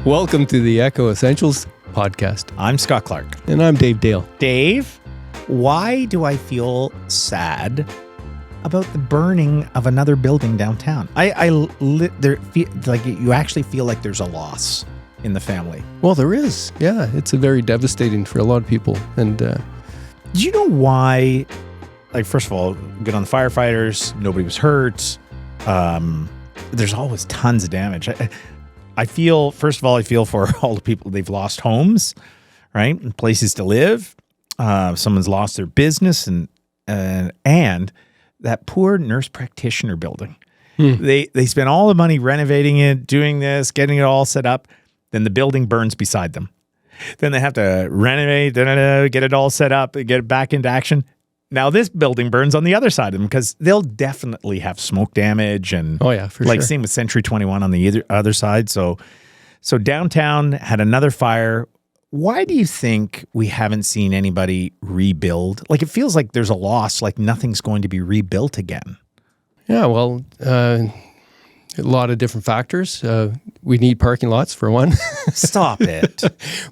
Welcome to the Echo Essentials podcast. I'm Scott Clark. And I'm Dave Dale. Dave, why do I feel sad about the burning of another building downtown? You actually feel like there's a loss in the family. Well, there is. Yeah, it's very devastating for a lot of people. And do you know why? Like, first of all, good on the firefighters. Nobody was hurt. There's always tons of damage. I feel for all the people, they've lost homes, right? And places to live. Someone's lost their business and that poor nurse practitioner building. They spent all the money renovating it, doing this, getting it all set up. Then the building burns beside them. Then they have to renovate, get it all set up, get it back into action. Now this building burns on the other side of them because they'll definitely have smoke damage and same with Century 21 on the other side. So downtown had another fire. Why do you think we haven't seen anybody rebuild? Like, it feels like there's a loss, like nothing's going to be rebuilt again. yeah, well, a lot of different factors. We need parking lots for one. Stop it.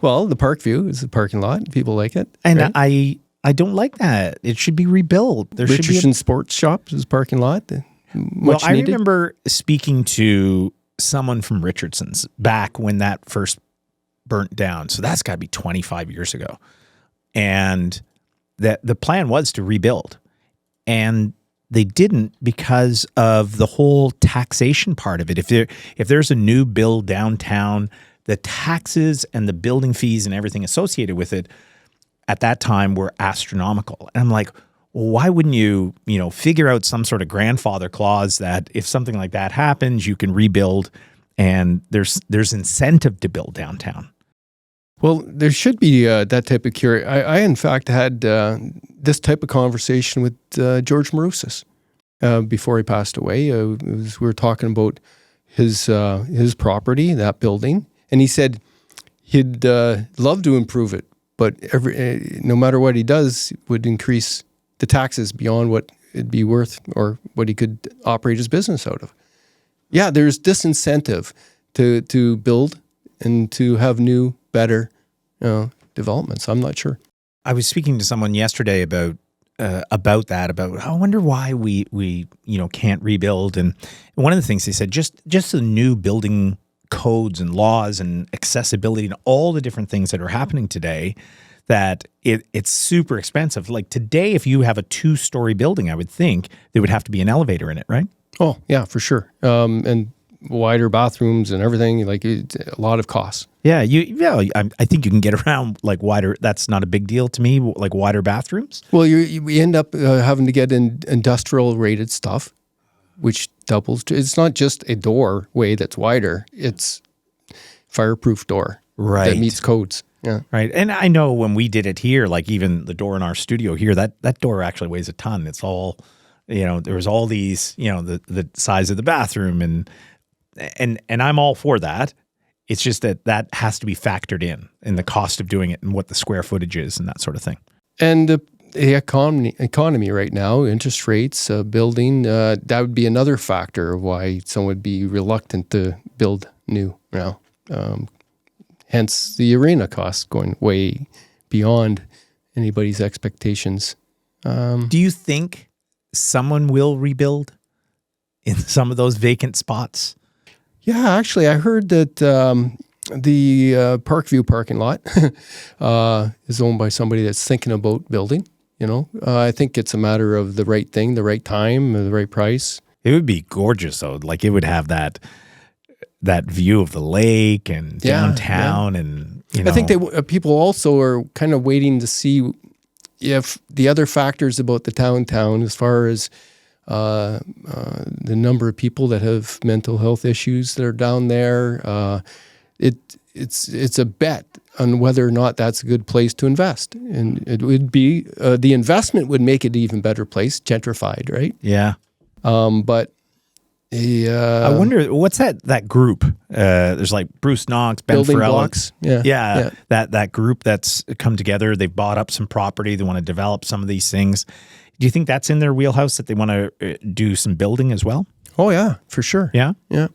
Well, the Parkview is a parking lot. People like it. And right? I don't like that. It should be rebuilt. There Richardson should be Sports Shops is parking lot. I remember speaking to someone from Richardson's back when that first burnt down. So that's got to be 25 years ago. And the plan was to rebuild. And they didn't because of the whole taxation part of it. If there's a new build downtown, the taxes and the building fees and everything associated with it at that time were astronomical. And I'm like, well, why wouldn't you figure out some sort of grandfather clause that if something like that happens, you can rebuild and there's incentive to build downtown. Well, there should be that type of cure. I in fact, had this type of conversation with George Marousas before he passed away. We were talking about his property, that building, and he said he'd love to improve it, but no matter what he does, would increase the taxes beyond what it'd be worth or what he could operate his business out of. Yeah, there's disincentive to build and to have new, better developments. I'm not sure. I was speaking to someone yesterday about I wonder why we can't rebuild. And one of the things they said, just the new building codes and laws and accessibility and all the different things that are happening today, that it's super expensive. Like today, if you have a 2-story building, I would think there would have to be an elevator in it, right? Oh, yeah, for sure. And wider bathrooms and everything, like a lot of costs. Yeah, I think you can get around like wider. That's not a big deal to me, like wider bathrooms. Well, we end up having to get industrial rated stuff, which doubles. It's not just a doorway that's wider. It's fireproof door that meets codes. Yeah. Right. And I know when we did it here, like even the door in our studio here, that door actually weighs a ton. It's all, there was all these, the size of the bathroom and I'm all for that. It's just that has to be factored in the cost of doing it and what the square footage is and that sort of thing. And the economy right now, interest rates, building, that would be another factor of why someone would be reluctant to build new now. Hence the arena costs going way beyond anybody's expectations. Do you think someone will rebuild in some of those vacant spots? Yeah, actually, I heard that the Parkview parking lot is owned by somebody that's thinking about building. I think it's a matter of the right thing, the right time, the right price. It would be gorgeous, though. Like it would have that view of the lake and downtown, and I think people also are kind of waiting to see if the other factors about the downtown, as far as the number of people that have mental health issues that are down there, it's a bet on whether or not that's a good place to invest. And it would be, the investment would make it an even better place, gentrified, right? Yeah. But I wonder, what's that group? There's like Bruce Knox, Ben Building Farrell. Blocks. Yeah. That group that's come together. They've bought up some property. They want to develop some of these things. Do you think that's in their wheelhouse, that they want to do some building as well? Oh, yeah, for sure. Yeah? Yeah.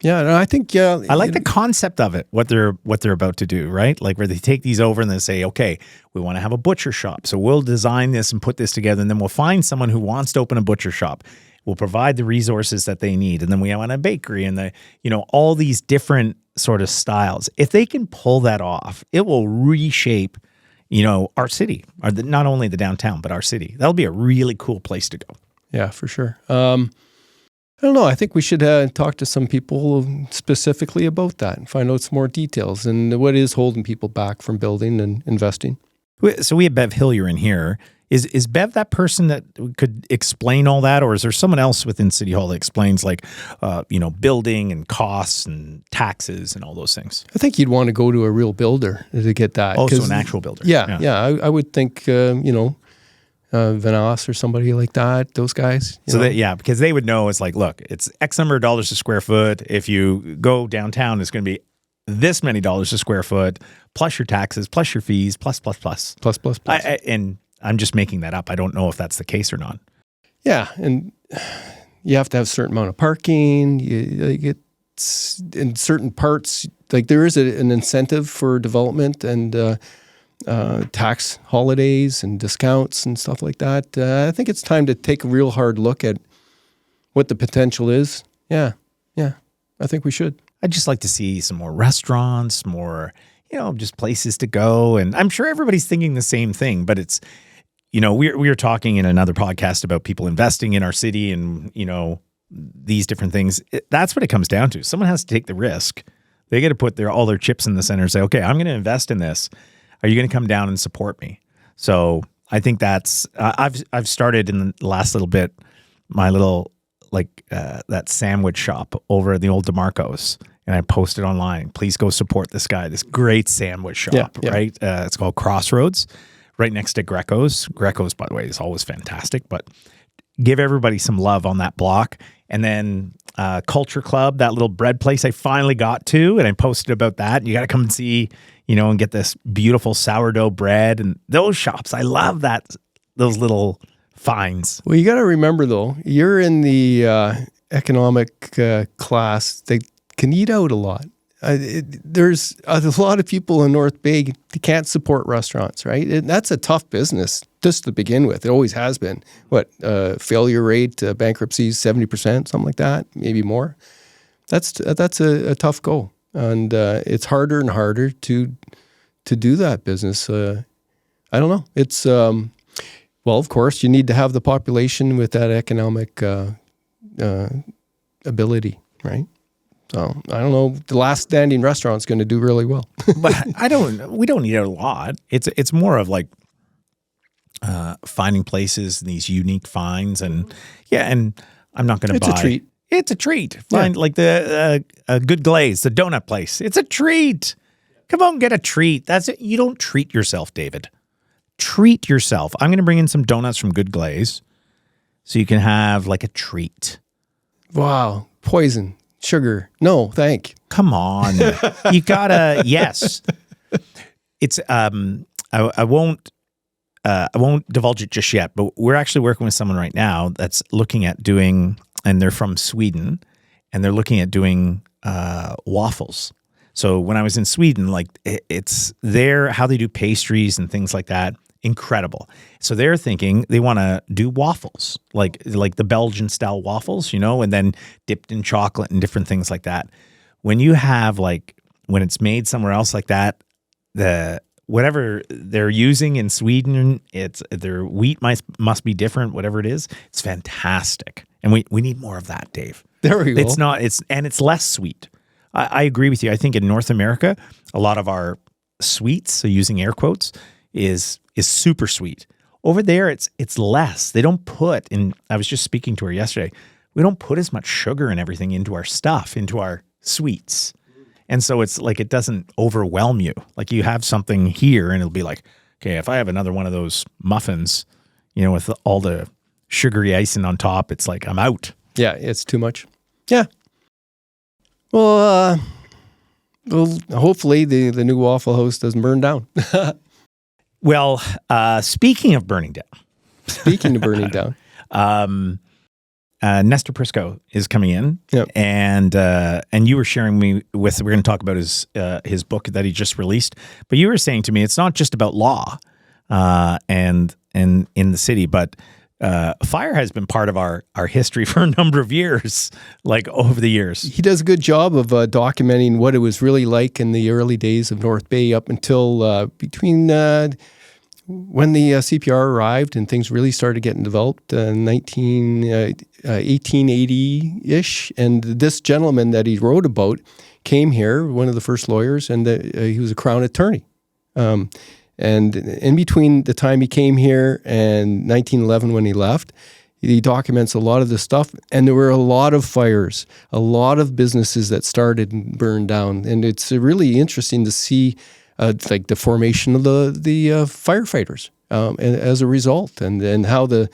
Yeah, and I think I like the concept of it, what they're about to do, right? Like where they take these over and they say, okay, we want to have a butcher shop. So we'll design this and put this together, and then we'll find someone who wants to open a butcher shop. We'll provide the resources that they need. And then we want a bakery and all these different sort of styles. If they can pull that off, it will reshape, our city, or not only the downtown, but our city. That'll be a really cool place to go. Yeah, for sure. I don't know. I think we should talk to some people specifically about that and find out some more details and what is holding people back from building and investing. So we have Bev Hillier in here. Is Bev that person that could explain all that, or is there someone else within City Hall that explains building and costs and taxes and all those things? I think you'd want to go to a real builder to get that. Oh, so an actual builder. Yeah. I would think, Vanasse or somebody like that, those guys. Because they would know it's like, look, it's X number of dollars a square foot. If you go downtown, it's going to be this many dollars a square foot, plus your taxes, plus your fees, plus. And I'm just making that up. I don't know if that's the case or not. Yeah, and you have to have a certain amount of parking. You get in certain parts, like there is an incentive for development and tax holidays and discounts and stuff like that. I think it's time to take a real hard look at what the potential is. Yeah, I think we should. I'd just like to see some more restaurants, more, just places to go. And I'm sure everybody's thinking the same thing, but it's, we were talking in another podcast about people investing in our city and, these different things. That's what it comes down to. Someone has to take the risk. They got to put all their chips in the center and say, okay, I'm going to invest in this. Are you going to come down and support me? So I think that's, I've started in the last little bit, my little, that sandwich shop over at the old DeMarco's, and I posted online, please go support this guy, this great sandwich shop, right? It's called Crossroads, right next to Greco's. Greco's, by the way, is always fantastic, but give everybody some love on that block. And then Culture Club, that little bread place I finally got to, and I posted about that. You got to come and see, and get this beautiful sourdough bread and those shops. I love those little finds. Well, you got to remember though, you're in the economic class that can eat out a lot. There's a lot of people in North Bay that can't support restaurants, right? That's a tough business just to begin with. It always has been. Failure rate, bankruptcies, 70%, something like that, maybe more. That's a tough go. And it's harder and harder to do that business. I don't know. It's, of course, you need to have the population with that economic ability, right? So I don't know. The last standing restaurant's going to do really well. But we don't need a lot. It's more of like finding places, these unique finds, and I'm not going to buy. It's a treat. It's a treat. Find like the Good Glaze, the donut place. It's a treat. Come on, get a treat. That's it. You don't treat yourself, David. Treat yourself. I'm going to bring in some donuts from Good Glaze so you can have like a treat. Wow. Poison. Sugar. No, thank you. Come on. You gotta, yes. It's, I won't divulge it just yet, but we're actually working with someone right now that's looking at doing, and they're from Sweden, and they're looking at doing waffles. So when I was in Sweden, it's how they do pastries and things like that. Incredible. So they're thinking they want to do waffles, like the Belgian style waffles, and then dipped in chocolate and different things like that. When you have when it's made somewhere else like that, whatever they're using in Sweden, their wheat must be different, whatever it is. It's fantastic. And we need more of that, Dave. There we go. It's less sweet. I agree with you. I think in North America, a lot of our sweets, so using air quotes, is super sweet. Over there, it's less. They don't put in. I was just speaking to her yesterday. We don't put as much sugar and everything into our stuff, into our sweets, and so it's like it doesn't overwhelm you. Like you have something here, and it'll be like, okay, if I have another one of those muffins, with all the sugary icing on top, it's like I'm out. Yeah, it's too much. Yeah. Well, hopefully the new Waffle House doesn't burn down. Well, speaking of burning down. Speaking of burning down. Nestor Prisco is coming in, and you were sharing me with. We're going to talk about his book that he just released. But you were saying to me, it's not just about law, and in the city, but fire has been part of our history for a number of years, like over the years. He does a good job of documenting what it was really like in the early days of North Bay up until between when the CPR arrived and things really started getting developed in 1880-ish. And this gentleman that he wrote about came here, one of the first lawyers, and he was a Crown attorney. And in between the time he came here and 1911 when he left, he documents a lot of this stuff. And there were a lot of fires, a lot of businesses that started and burned down. And it's really interesting to see like the formation of the firefighters and as a result, and how the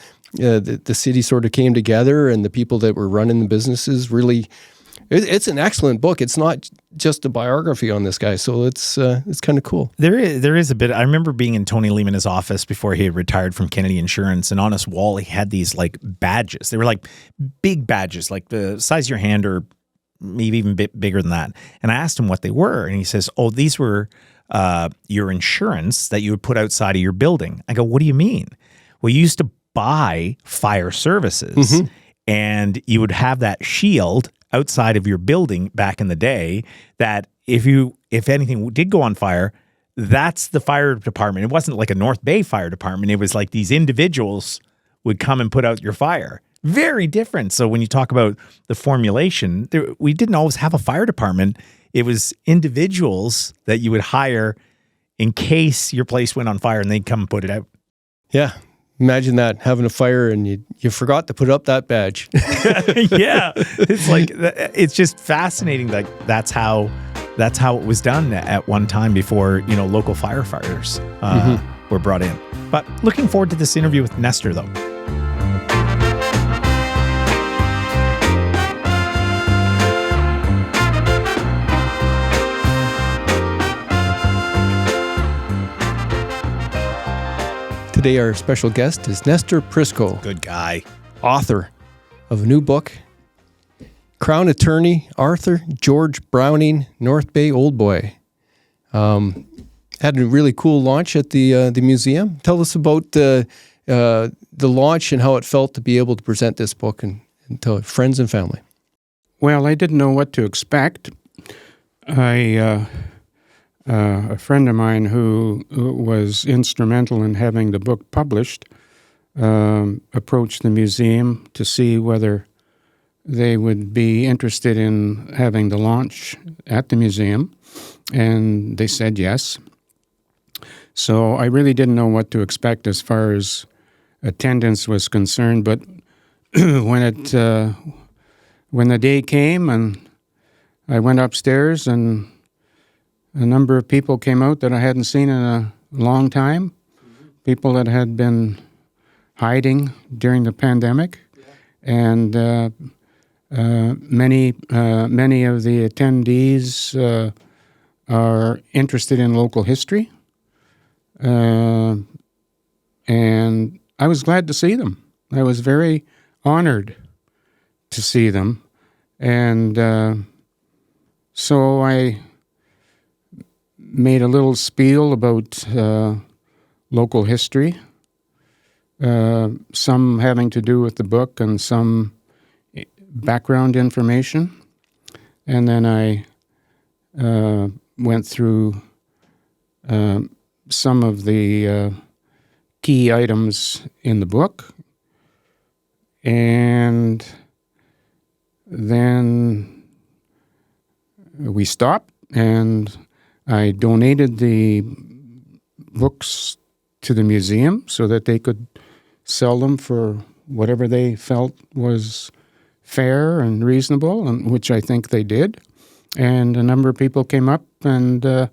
city sort of came together, and the people that were running the businesses really. It's an excellent book. It's not just a biography on this guy, so it's kind of cool. There is a bit. I remember being in Tony Lehman's office before he had retired from Kennedy Insurance, and on his wall he had these like badges. They were like big badges, like the size of your hand, or maybe even a bit bigger than that. And I asked him what they were, and he says, "Oh, these were your insurance that you would put outside of your building." I go, "What do you mean?" Well, you used to buy fire services, and you would have that shield outside of your building back in the day, that if anything did go on fire, that's the fire department. It wasn't like a North Bay fire department. It was like these individuals would come and put out your fire. Very different. So when you talk about the formulation, we didn't always have a fire department. It was individuals that you would hire in case your place went on fire, and they'd come and put it out. Yeah. Imagine that, having a fire and you forgot to put up that badge. Yeah. It's like, it's just fascinating. Like that's how it was done at one time before, local firefighters were brought in. But looking forward to this interview with Nestor, though. Today, our special guest is Nestor Prisco. Good guy. Author of a new book, Crown Attorney Arthur George Browning, North Bay Old Boy. Had a really cool launch at the museum. Tell us about the launch and how it felt to be able to present this book and to friends and family. Well, I didn't know what to expect. A friend of mine who was instrumental in having the book published approached the museum to see whether they would be interested in having the launch at the museum, and they said yes. So I really didn't know what to expect as far as attendance was concerned, but when the day came and I went upstairs, and a number of people came out that I hadn't seen in a long time, people that had been hiding during the pandemic, and many of the attendees are interested in local history, and I was glad to see them. I was very honored to see them, and so I made a little spiel about local history, some having to do with the book and some background information. And then I went through some of the key items in the book. And then we stopped, and I donated the books to the museum so that they could sell them for whatever they felt was fair and reasonable, and which I think they did. And a number of people came up, and the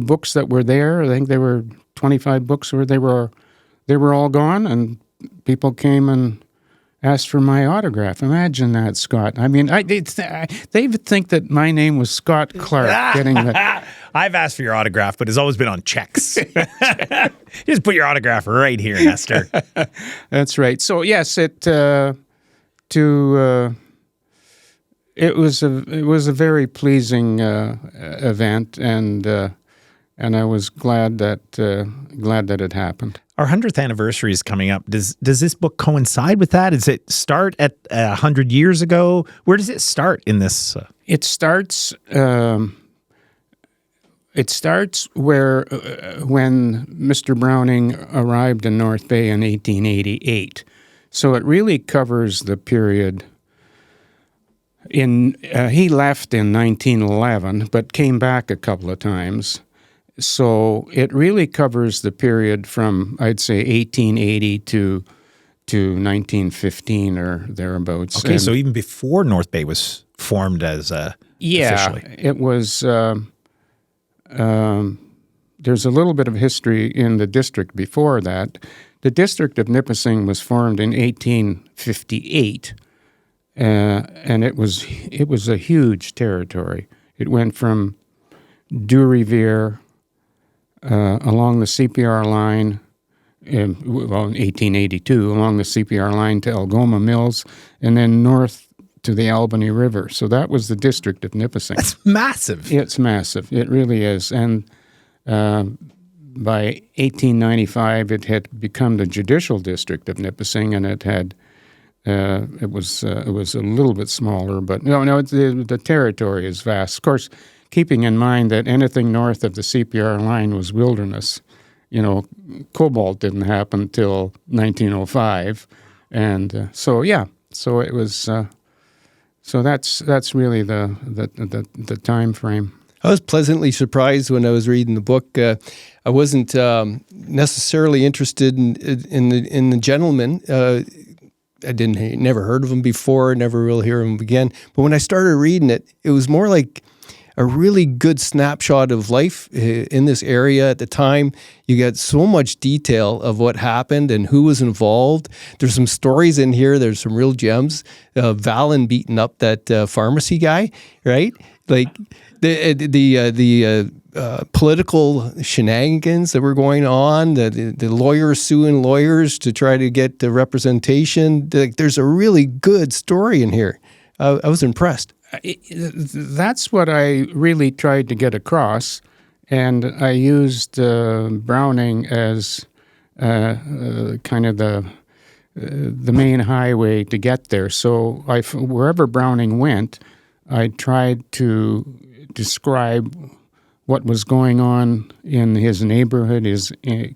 books that were there, I think there were 25 books, where they were all gone, and people came and asked for my autograph. Imagine that, Scott. I mean, they think that my name was Scott Clark. Getting that. I've asked for your autograph, but it's always been on checks. Just put your autograph right here, Nestor. That's right. So yes, it It was a very pleasing event, and I was glad that it happened. Our 100th anniversary is coming up. Does this book coincide with that? Does it start at 100 years ago? Where does it start in this? It starts. It starts where when Mr. Browning arrived in North Bay in 1888. So it really covers the period. He left in 1911, but came back a couple of times. So it really covers the period from, I'd say, 1880 to 1915 or thereabouts. Okay, so even before North Bay was formed as officially. It was. There's a little bit of history in the district before that. The district of Nipissing was formed in 1858, and it was a huge territory. It went from Deux-Rivières along the CPR line, in 1882, along the CPR line to Algoma Mills, and then north to the Albany River. So that was the district of Nipissing. That's massive. It's massive. It really is. And by 1895, it had become the judicial district of Nipissing, and it was a little bit smaller, but the territory is vast. Of course, keeping in mind that anything north of the CPR line was wilderness. Cobalt didn't happen till 1905, and so it was. So that's really the time frame. I was pleasantly surprised when I was reading the book. I wasn't necessarily interested in the gentleman. I never heard of him before, never really hear of him again. But when I started reading it, it was more like a really good snapshot of life in this area at the time. You got so much detail of what happened and who was involved. There's some stories in here. There's some real gems. Vallon beating up that pharmacy guy, right? Like the political shenanigans that were going on, the lawyers suing lawyers to try to get the representation. There's a really good story in here. I was impressed. That's what I really tried to get across, and I used Browning as kind of the main highway to get there. So wherever Browning went, I tried to describe what was going on in his neighborhood, his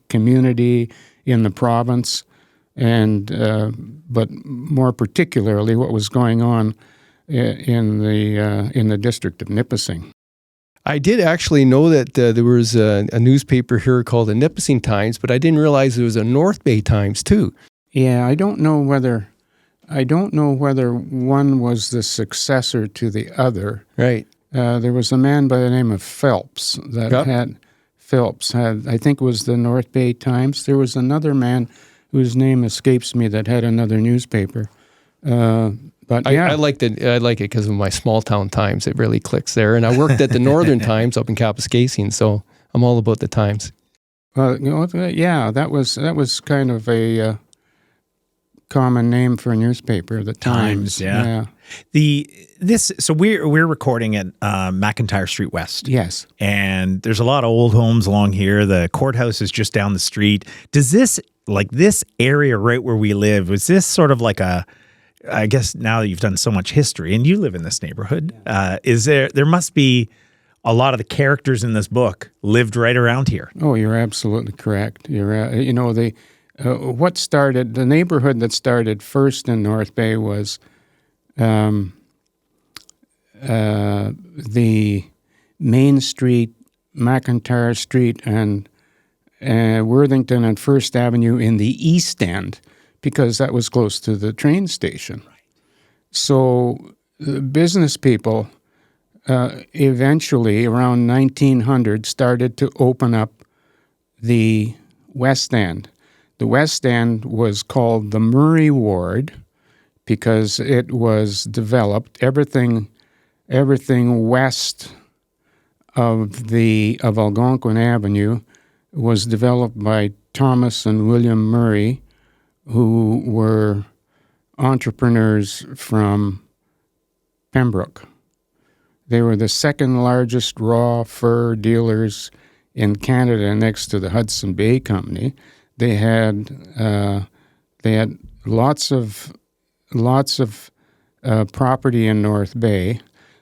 community, in the province, and but more particularly what was going on in the district of Nipissing. I did actually know that there was a newspaper here called the Nipissing Times, but I didn't realize there was a North Bay Times too. Yeah, I don't know whether one was the successor to the other. Right. There was a man by the name of Phelps that had, I think it was the North Bay Times. There was another man whose name escapes me that had another newspaper. But yeah. I like it because of my small town Times. It really clicks there. And I worked at the Northern Times up in Kapuskasing, so I'm all about the Times. Well, that was kind of a common name for a newspaper, the Times. Yeah. So we're recording at McIntyre Street West. Yes. And there's a lot of old homes along here. The courthouse is just down the street. Does this area right where we live, was this sort of like I guess now that you've done so much history and you live in this neighborhood, there must be a lot of the characters in this book lived right around here. Oh, you're absolutely correct. You're the neighborhood that started first in North Bay was the Main Street, McIntyre Street, and Worthington and First Avenue in the East End, because that was close to the train station. Right. So business people eventually, around 1900, started to open up the West End. The West End was called the Murray Ward because it was developed, everything west of Algonquin Avenue was developed by Thomas and William Murray, who were entrepreneurs from Pembroke. They were the second largest raw fur dealers in Canada, next to the Hudson Bay Company. They had lots of property in North Bay.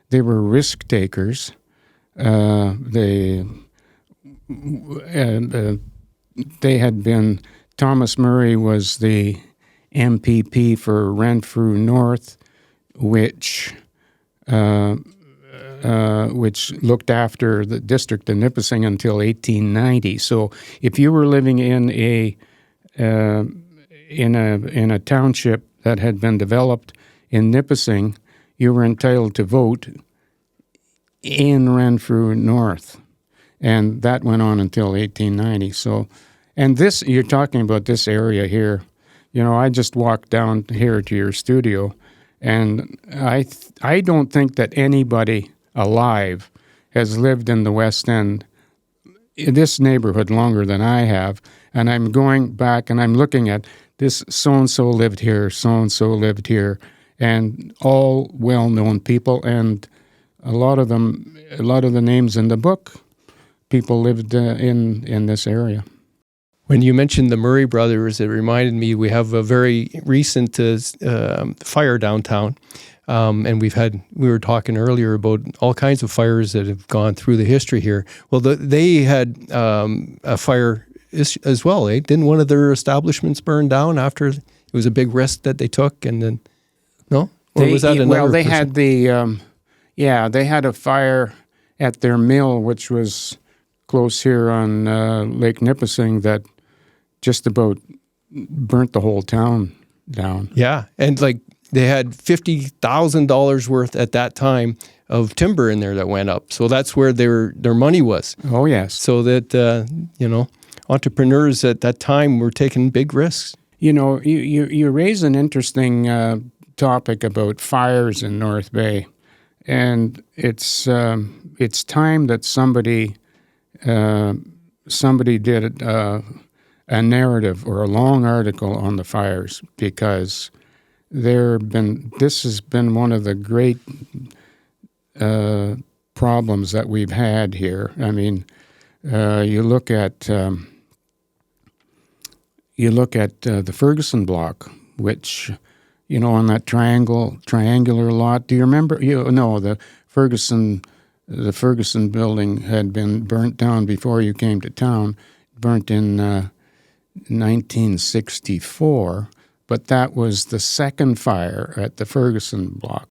They were risk takers. They had been. Thomas Murray was the MPP for Renfrew North, which looked after the district of Nipissing until 1890. So, if you were living in a township that had been developed in Nipissing, you were entitled to vote in Renfrew North, and that went on until 1890. So, and this, you're talking about this area here. You know, I just walked down here to your studio, and I don't think that anybody alive has lived in the West End, in this neighborhood, longer than I have. And I'm going back and I'm looking at this, so-and-so lived here, so-and-so lived here, and all well-known people. And a lot of the names in the book, people lived in this area. When you mentioned the Murray brothers, it reminded me we have a very recent fire downtown. And we were talking earlier about all kinds of fires that have gone through the history here. Well, they had a fire as well, eh? Didn't one of their establishments burn down after it was a big risk that they took? And then, no? Or was that another Well, they person? had they had a fire at their mill, which was close here on Lake Nipissing, that just about burnt the whole town down. Yeah, and like they had $50,000 worth at that time of timber in there that went up. So that's where their money was. Oh, yes. So that, entrepreneurs at that time were taking big risks. You know, you raise an interesting topic about fires in North Bay, and it's time that somebody did a narrative or a long article on the fires, because this has been one of the great problems that we've had here. I mean, you look at the Ferguson block, which, you know, on that triangular lot. Do you remember? The Ferguson building had been burnt down before you came to town. Burnt in 1964. But that was the second fire at the Ferguson block.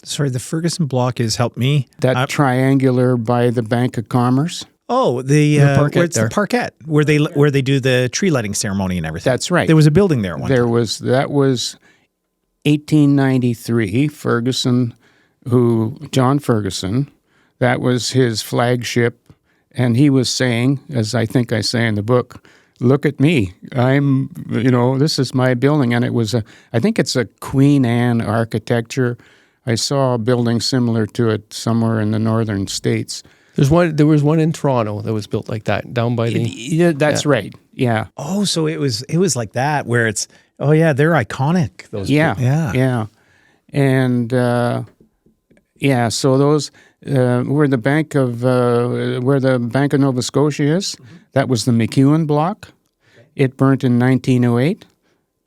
Sorry, the Ferguson block is, help me. That triangular by the Bank of Commerce. Oh, the Parquet where it's there. the Parquet, where they do the tree lighting ceremony and everything. That's right. There was a building there at one time. That was 1893. John Ferguson, that was his flagship, and he was saying, as I think I say in the book, look at me. This is my building. And I think it's a Queen Anne architecture. I saw a building similar to it somewhere in the northern states. There was one in Toronto that was built like that, down by the... That's right. Yeah. Oh, so it was like that, where it's, oh yeah, they're iconic. Those Yeah. And so those where the Bank of Nova Scotia is, that was the McEwen block. It burnt in 1908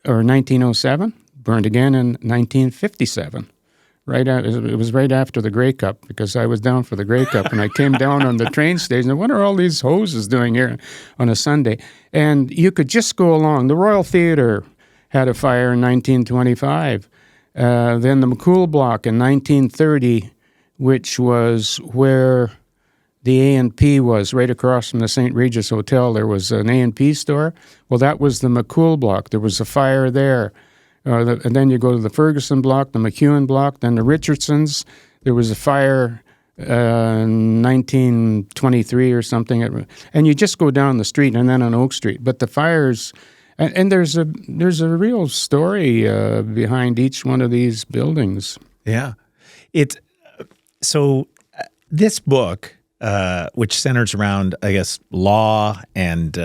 or 1907. Burned again in 1957. It was right after the Grey Cup, because I was down for the Grey Cup, and I came down on the train station. What are all these hoses doing here on a Sunday? And you could just go along. The Royal Theatre had a fire in 1925. Then the McCool Block in 1930, which was where the A&P was, right across from the St. Regis Hotel. There was an A&P store. Well, that was the McCool Block. There was a fire there. And then you go to the Ferguson Block, the McEwen Block, then the Richardsons. There was a fire in 1923 or something. And you just go down the street, and then on Oak Street. But the fires... And there's a real story behind each one of these buildings. Yeah. This book, which centers around, I guess, law and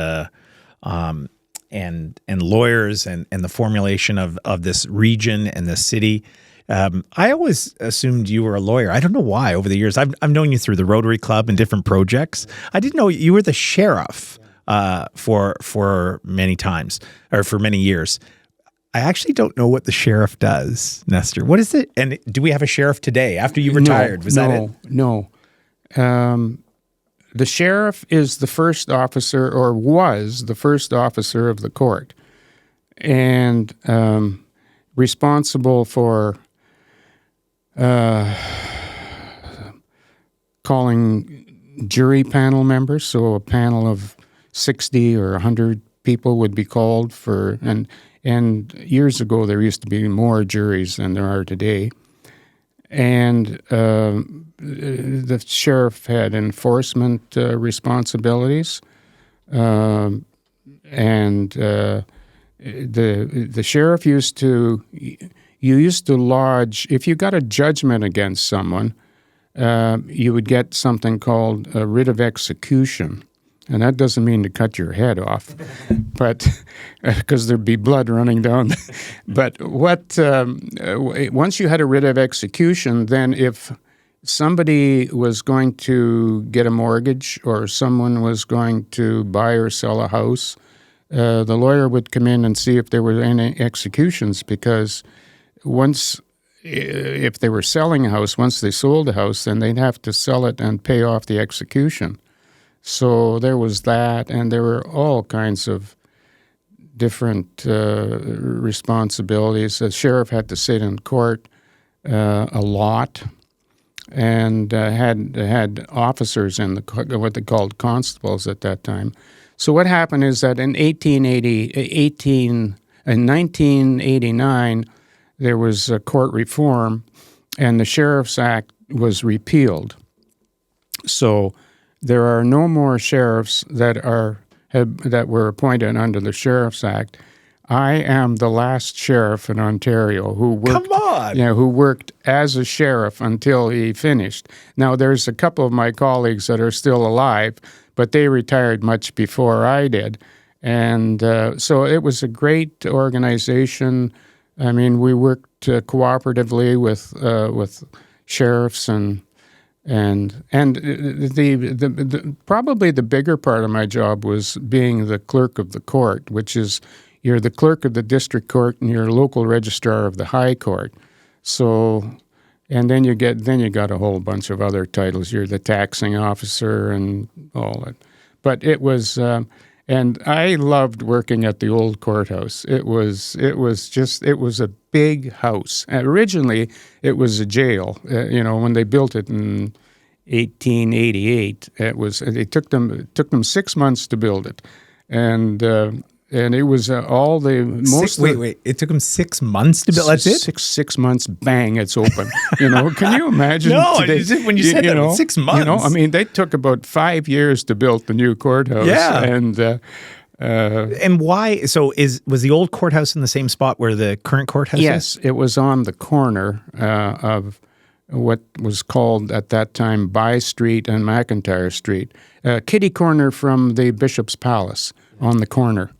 lawyers and the formulation of this region and the city. I always assumed you were a lawyer. I don't know why. Over the years, I've known you through the Rotary Club and different projects. I didn't know you were the sheriff for many times, or for many years. I actually don't know what the sheriff does, Nestor. What is it? And do we have a sheriff today after you retired? That it? No. The sheriff is the first officer, or was the first officer of the court, and responsible for calling jury panel members. So a panel of 60 or 100 people would be called for, and years ago there used to be more juries than there are today. And the sheriff had enforcement responsibilities, and the sheriff used to lodge, if you got a judgment against someone, you would get something called a writ of execution. And that doesn't mean to cut your head off, but because there'd be blood running down. But once you had a writ of execution, then if somebody was going to get a mortgage or someone was going to buy or sell a house, the lawyer would come in and see if there were any executions, because if they were selling a house, once they sold a house, then they'd have to sell it and pay off the execution. So there was that, and there were all kinds of different responsibilities. The sheriff had to sit in court a lot, and had officers in what they called constables at that time. So what happened is that in 1989, there was a court reform, and the Sheriff's Act was repealed. So there are no more sheriffs that were appointed under the Sheriff's Act. I am the last sheriff in Ontario who worked as a sheriff until he finished. Now, there's a couple of my colleagues that are still alive, but they retired much before I did. And so it was a great organization. I mean, we worked cooperatively with sheriffs and the probably the bigger part of my job was being the clerk of the court, which is you're the clerk of the district court and you're local registrar of the high court. So, and then you got a whole bunch of other titles. You're the taxing officer and all that. But it was, and I loved working at the old courthouse. It was a big house. Originally, it was a jail. When they built it in 1888, it took them 6 months to build it, and it was all the most. Wait! It took them 6 months to build. That's it. 6 months. Bang! It's open. Can you imagine? No, today, when you said that, 6 months. They took about 5 years to build the new courthouse. Yeah, and why? So was the old courthouse in the same spot where the current courthouse is? Yes, it was on the corner of what was called at that time By Street and McIntyre Street, kitty corner from the Bishop's Palace on the corner.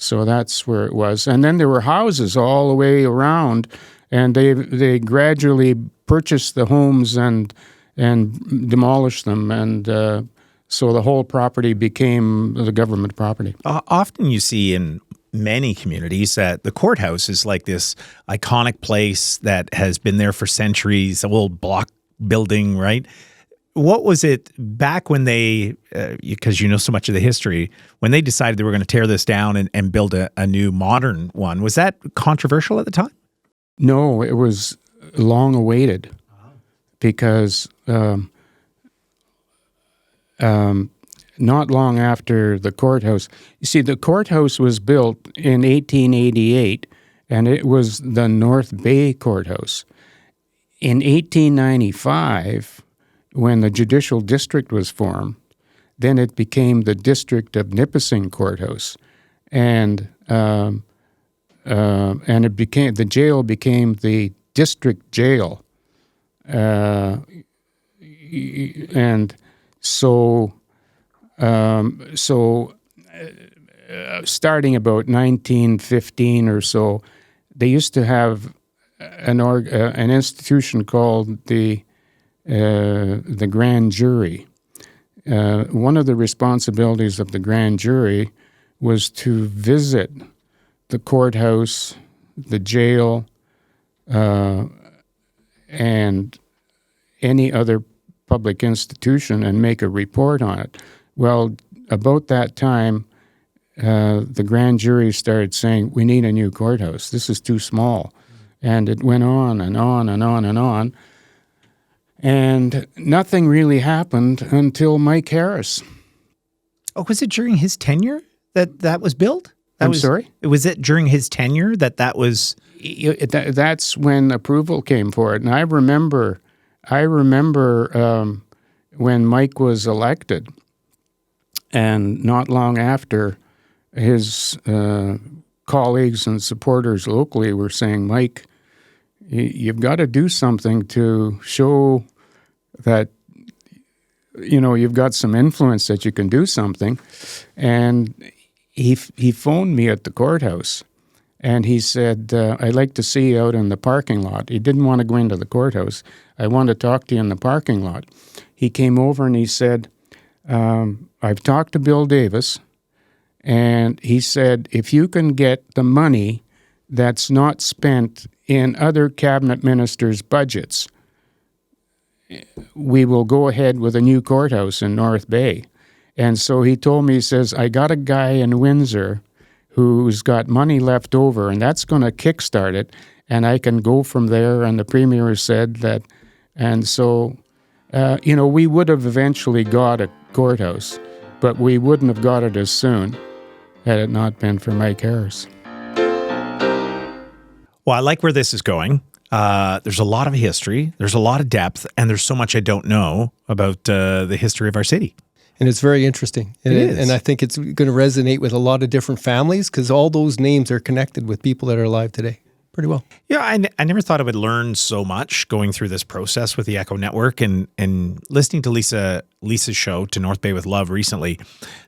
So that's where it was. And then there were houses all the way around, and they gradually purchased the homes and demolished them, and so the whole property became the government property. Often you see in many communities that the courthouse is like this iconic place that has been there for centuries, a old block building, right? What was it back when they, because you know so much of the history, when they decided they were going to tear this down and build a new modern one? Was that controversial at the time? No, it was long awaited because not long after the courthouse. You see, the courthouse was built in 1888, and it was the North Bay Courthouse. In 1895, when the judicial district was formed, then it became the District of Nipissing Courthouse, and it became the jail became the district jail, and so starting about 1915 or so, they used to have an institution called the grand jury. One of the responsibilities of the grand jury was to visit the courthouse, the jail, and any other public institution and make a report on it. Well, about that time, the grand jury started saying, we need a new courthouse. This is too small. And it went on and on and on and on. And nothing really happened until Mike Harris. Oh, was it during his tenure that was built? Sorry? Was it during his tenure that was... That's when approval came for it. And I remember when Mike was elected, and not long after, his colleagues and supporters locally were saying, Mike, you've got to do something to show that, you've got some influence, that you can do something. And he phoned me at the courthouse, and he said, I'd like to see you out in the parking lot. He didn't want to go into the courthouse. I want to talk to you in the parking lot. He came over and he said, I've talked to Bill Davis, and he said, if you can get the money that's not spent in other cabinet ministers' budgets, we will go ahead with a new courthouse in North Bay. And so he told me, he says, I got a guy in Windsor who's got money left over, and that's going to kickstart it, and I can go from there. And the premier said that, and so, we would have eventually got a courthouse, but we wouldn't have got it as soon had it not been for Mike Harris. Well, I like where this is going. There's a lot of history, there's a lot of depth, and there's so much I don't know about the history of our city. And it's very interesting. It is. And I think it's going to resonate with a lot of different families, because all those names are connected with people that are alive today pretty well. Yeah, I never thought I would learn so much going through this process with the Echo Network, and listening to Lisa's show, To North Bay with Love, recently.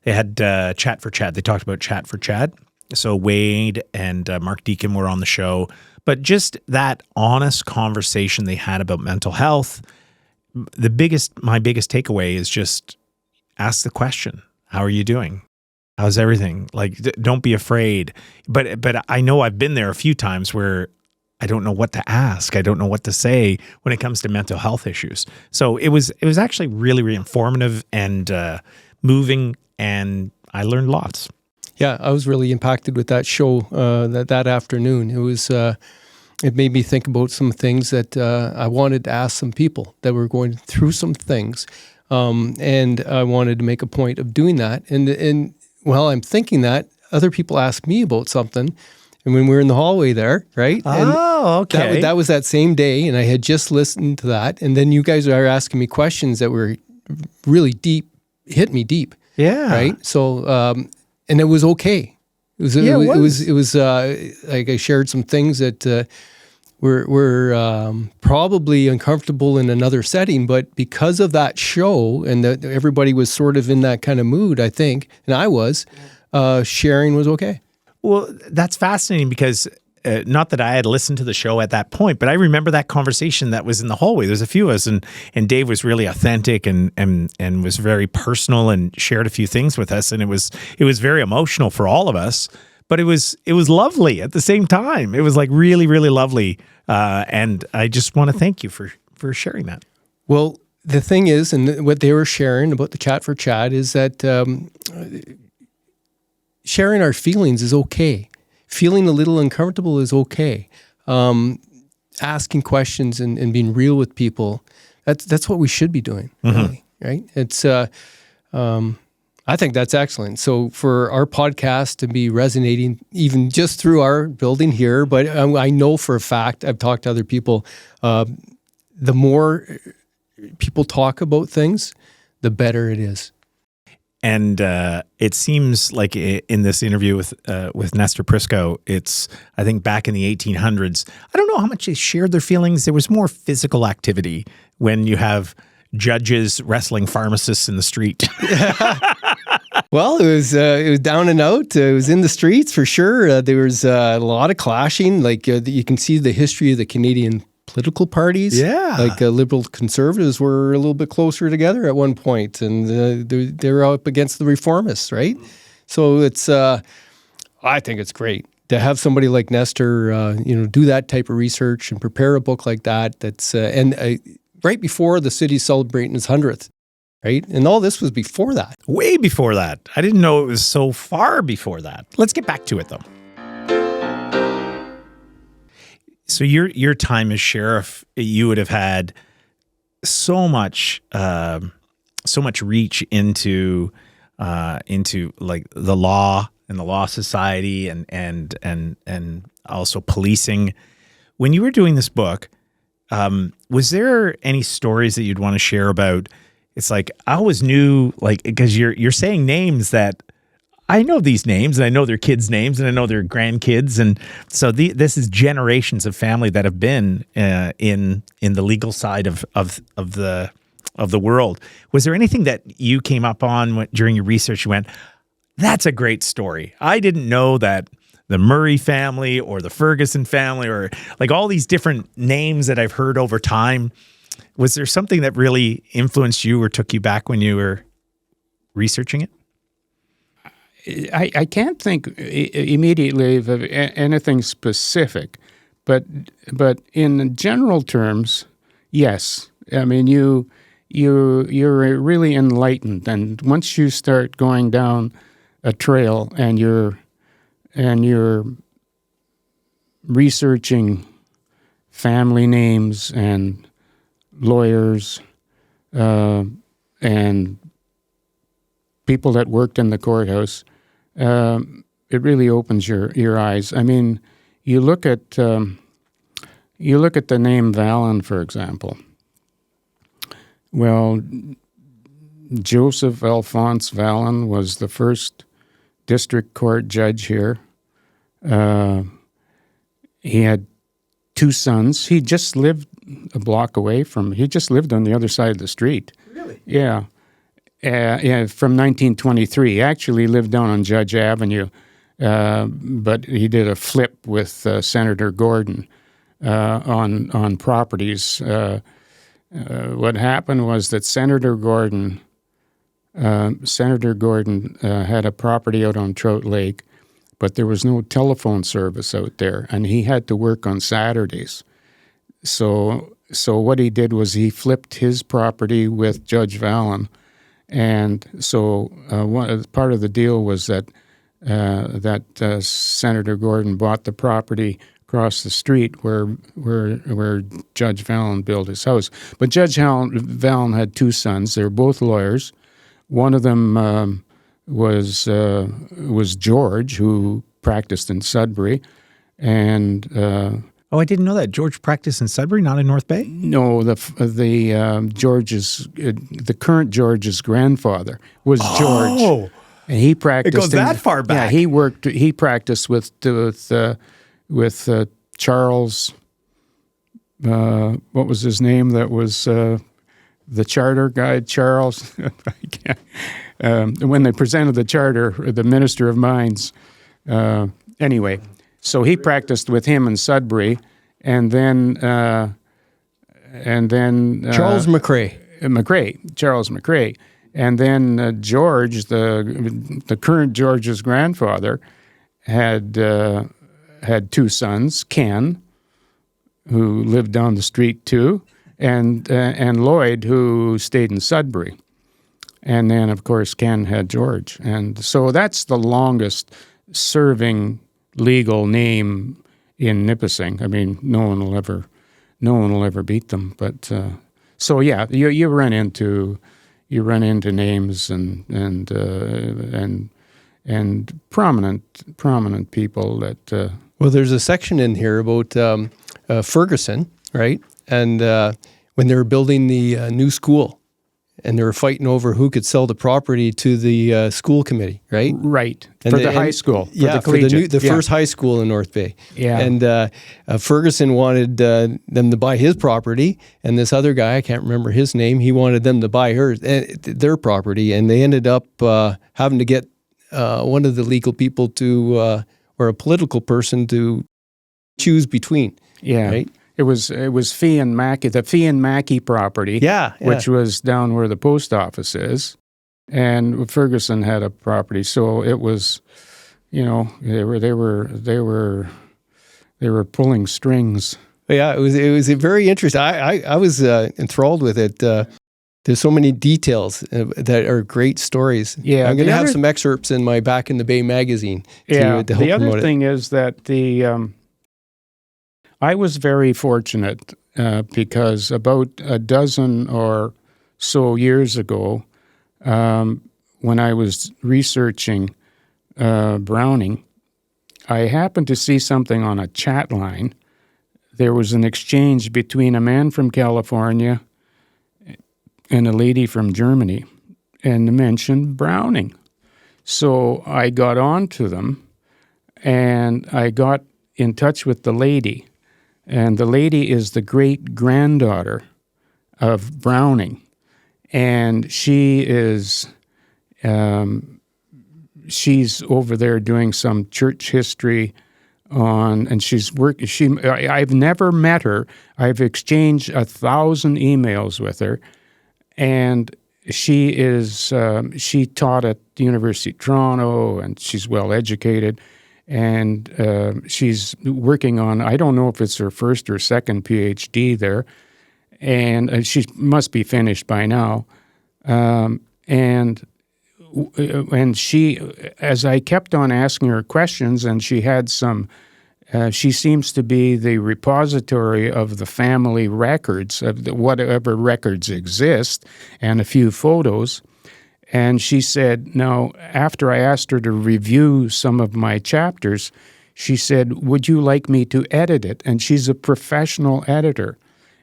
They had Chat for Chad. They talked about Chat for Chad. So Wade and Mark Deacon were on the show. But just that honest conversation they had about mental health, my biggest takeaway is just ask the question, how are you doing? How's everything? Like, don't be afraid. But I know I've been there a few times where I don't know what to ask. I don't know what to say when it comes to mental health issues. So it was actually really, really informative and moving, and I learned lots. Yeah, I was really impacted with that show that afternoon. It was it made me think about some things that I wanted to ask some people that were going through some things, and I wanted to make a point of doing that. And while I'm thinking that, other people asked me about something, and when we were in the hallway there, right? Oh, okay. That was that same day, and I had just listened to that, and then you guys are asking me questions that were really deep, hit me deep. Yeah. Right. So. And it was okay. It was like I shared some things that were probably uncomfortable in another setting, but because of that show and that everybody was sort of in that kind of mood, I think, and I was, sharing was okay. Well, that's fascinating because not that I had listened to the show at that point, but I remember that conversation that was in the hallway. There's a few of us, and Dave was really authentic and was very personal and shared a few things with us, and it was very emotional for all of us. But it was lovely at the same time. It was like really, really lovely, and I just want to thank you for sharing that. Well, the thing is, and what they were sharing about the Chat for Chad is that sharing our feelings is okay. Feeling a little uncomfortable is okay. Asking questions and being real with people, that's what we should be doing, really, right? It's I think that's excellent. So for our podcast to be resonating even just through our building here, but I know for a fact, I've talked to other people, the more people talk about things, the better it is. And it seems like in this interview with Nestor Prisco, it's, I think, back in the 1800s. I don't know how much they shared their feelings. There was more physical activity when you have judges wrestling pharmacists in the street. Well, it was down and out. It was in the streets for sure. There was a lot of clashing. Like you can see the history of the Canadian political parties. Yeah. Like Liberal Conservatives were a little bit closer together at one point, and they were up against the Reformists, right? So it's, I think it's great to have somebody like Nestor, do that type of research and prepare a book like that. That's right before the city's celebrating its 100th. Right? And all this was before that. Way before that. I didn't know it was so far before that. Let's get back to it, though. So your time as sheriff, you would have had so much reach into like the law and the Law Society and also policing. When you were doing this book, was there any stories that you'd want to share about? It's like I always knew, like, because you're saying names that I know these names, and I know their kids' names, and I know their grandkids, and so this is generations of family that have been in the legal side of the world. Was there anything that you came up on during your research? You went, "That's a great story. I didn't know that." The Murray family or the Ferguson family or like all these different names that I've heard over time. Was there something that really influenced you or took you back when you were researching it? I can't think immediately of anything specific, but in general terms, yes. I mean, you're really enlightened, and once you start going down a trail and you're researching family names and lawyers and people that worked in the courthouse, it really opens your eyes. I mean, you look at the name Vallon, for example. Well, Joseph Alphonse Vallon was the first district court judge here. He had 2 sons. He just lived a block away he just lived on the other side of the street. Really? Yeah. From 1923. He actually lived down on Judge Avenue, but he did a flip with Senator Gordon on properties. What happened was that Senator Gordon had a property out on Trout Lake, but there was no telephone service out there, and he had to work on Saturdays. So what he did was he flipped his property with Judge Vallon, and so part of the deal was that Senator Gordon bought the property across the street where Judge Vallon built his house. But Judge Vallon had 2 sons. They were both lawyers. One of them was George, who practiced in Sudbury, and Oh, I didn't know that. George practiced in Sudbury, not in North Bay? no, the current George's grandfather was George, and he practiced. It goes that far back. Yeah, he practiced with Charles. What was his name? That was the charter guy, Charles. I can't. When they presented the charter, the Minister of Mines. Anyway, so he practiced with him in Sudbury, and then Charles McRae. Charles McRae, and then George, the current George's grandfather, had 2 sons, Ken, who lived down the street too, and Lloyd, who stayed in Sudbury. And then, of course, Ken had George. And so that's the longest serving legal name in Nipissing. I mean, no one will ever beat them. But so yeah, you run into names and prominent people that. Well, there's a section in here about Ferguson, right? And when they were building the new school, and they were fighting over who could sell the property to the school committee, right? Right. And For the high school. For yeah, the for the collegiate. first high school in North Bay. Yeah. And Ferguson wanted them to buy his property, and this other guy, I can't remember his name, he wanted them to buy their property, and they ended up having to get one of the legal people to, or a political person to choose between. Yeah. Right? It was Fee and Mackey, the Fee and Mackey property, which was down where the post office is, and Ferguson had a property. So it was, they were pulling strings. Yeah, it was very interesting. I was enthralled with it. There's so many details that are great stories. Yeah, I'm going to have some excerpts in my Back in the Bay magazine to help promote it. The other thing is that I was very fortunate because about a dozen or so years ago, when I was researching Browning, I happened to see something on a chat line. There was an exchange between a man from California and a lady from Germany, and mentioned Browning. So I got on to them, and I got in touch with the lady. And the lady is the great-granddaughter of Browning. And she is, she's over there doing some church history and I've never met her. I've exchanged 1,000 emails with her. And she is, she taught at the University of Toronto, and she's well-educated. And she's working on, I don't know if it's her first or second PhD there, and she must be finished by now. And she, as I kept on asking her questions, and she had some, she seems to be the repository of the family records, of whatever records exist, and a few photos. And she said, now, after I asked her to review some of my chapters, she said, would you like me to edit it? And she's a professional editor.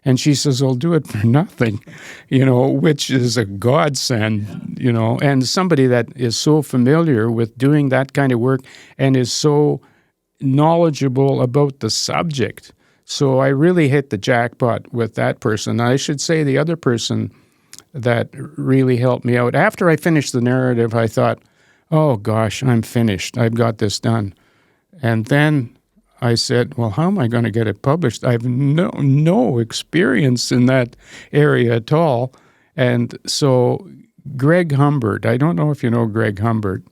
And she says, I'll do it for nothing, which is a godsend, and somebody that is so familiar with doing that kind of work and is so knowledgeable about the subject. So I really hit the jackpot with that person. I should say the other person that really helped me out. After I finished the narrative, I thought, oh gosh, I'm finished. I've got this done. And then I said, well, how am I going to get it published? I have no experience in that area at all. And so Greg Humbert, I don't know if you know Greg Humbert,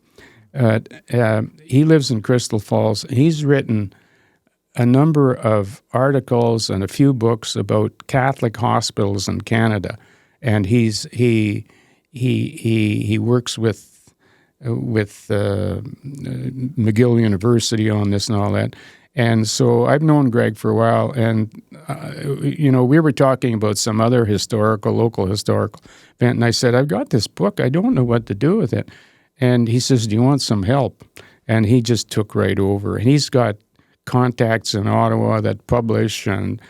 he lives in Crystal Falls. He's written a number of articles and a few books about Catholic hospitals in Canada. And he works with McGill University on this and all that. And so I've known Greg for a while, and we were talking about some other local historical event, and I said, I've got this book, I don't know what to do with it. And he says, do you want some help? And he just took right over. And he's got contacts in Ottawa that publish, and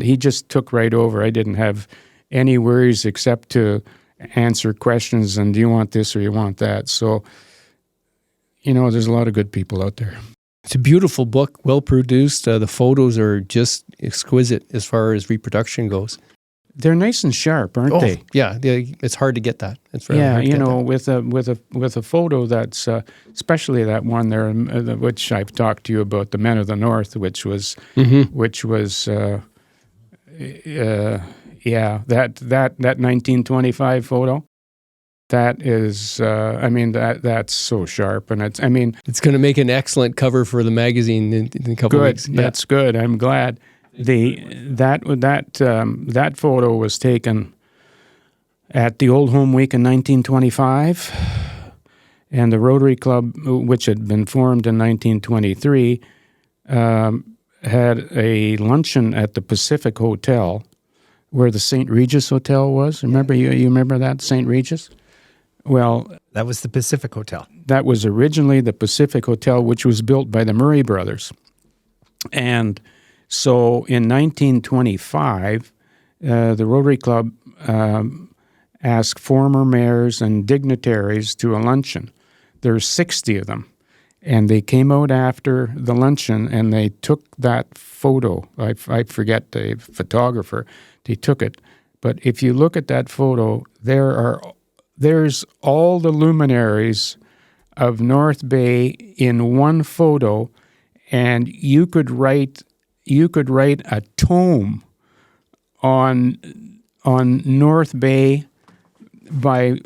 he just took right over. I didn't have any worries except to answer questions and do you want this or you want that? So, there's a lot of good people out there. It's a beautiful book, well produced. The photos are just exquisite as far as reproduction goes. They're nice and sharp, aren't they? Yeah, it's hard to get that. It's very hard to get that. with a photo that's especially that one there, which I've talked to you about, the Men of the North, which was that 1925 photo. That is, that's so sharp, and it's going to make an excellent cover for the magazine in a couple of weeks. Yeah. That's good. I'm glad. That photo was taken at the Old Home Week in 1925, and the Rotary Club, which had been formed in 1923, had a luncheon at the Pacific Hotel, where the St. Regis Hotel was. Remember, you remember that, St. Regis? Well, that was the Pacific Hotel. That was originally the Pacific Hotel, which was built by the Murray brothers. And so in 1925, the Rotary Club ask former mayors and dignitaries to a luncheon. There's 60 of them. And they came out after the luncheon and they took that photo. I forget the photographer. They took it. But if you look at that photo, there's all the luminaries of North Bay in one photo, and you could write a tome on North Bay by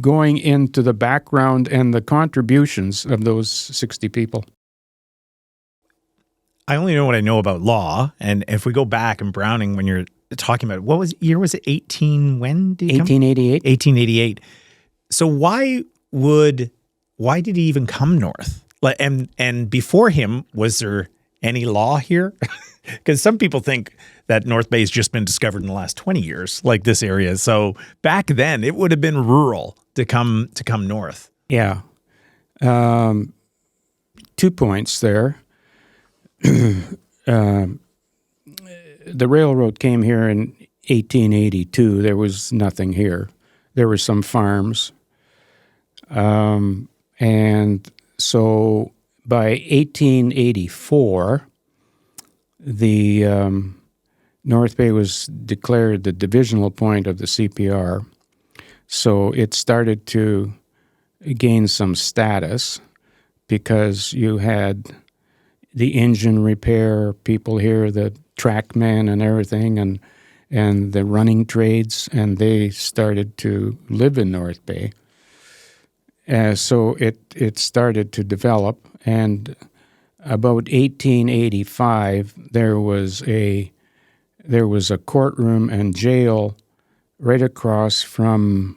going into the background and the contributions of those 60 people. I only know what I know about law, and if we go back and Browning, when you're talking about what year was it? 1888. 1888. So why did he even come north? And before him, was there any law here? Because some people think that North Bay has just been discovered in the last 20 years, like this area. So back then, it would have been rural to come north. Yeah. 2 points there. The railroad came here in 1882. There was nothing here. There were some farms. And so by 1884, the North Bay was declared the divisional point of the CPR. So it started to gain some status because you had the engine repair people here, the trackmen and everything, and the running trades, and they started to live in North Bay. So it started to develop, and about 1885, there was a courtroom and jail right across from